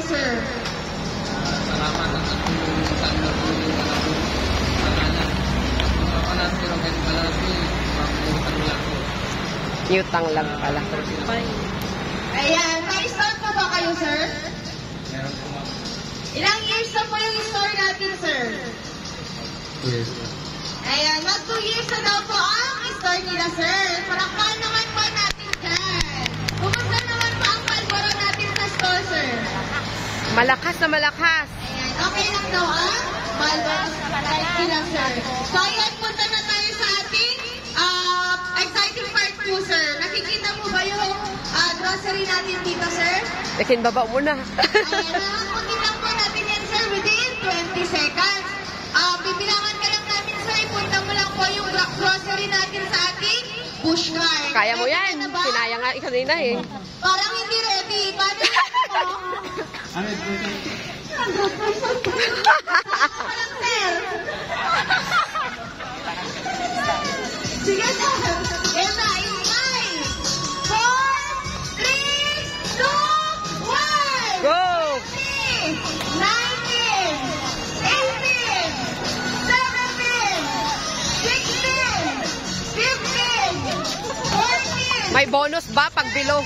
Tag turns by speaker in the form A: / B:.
A: sir?
B: Salamat at tulong sa inyo po yung pangalan. Mga panas pero ganun pala po yung lang po.
C: Utang lang pala.
A: Ayan, may start po ba kayo, sir?
B: Meron po mga
A: Ilang years na po yung store natin, sir?
B: yes.
A: Ayan, mag 2 years na daw po ang store nila, sir. Palakpan naman po natin dyan. Kumusta naman po ang Malboro natin sa store, sir?
C: Malakas na malakas.
A: Ayan, okay lang daw ang Malboro nila, sir. So, ayan, punta na tayo sa ating exciting part po, sir. Nakikita mo ba yung grocery natin dito, sir?
C: Lekin baba muna.
A: Ayan, nakutin lang po natin yan, sir, within 20 seconds. Bibilangan ka lang natin, sir. Ipunta mo lang po yung grocery natin sa ating push cart.
C: Kaya mo
A: Ready
C: yan.
A: ka na ba?
C: Kinaya nga kanina eh.
A: Parang hindi ready. Paano mo?
B: Ano po ito?
A: Parang, sir. Sige na. Eva, in 5, 4, 3, 2, 1.
C: Go!
A: 19, 18, 17, 16, 15, 14.
C: May bonus ba pag below?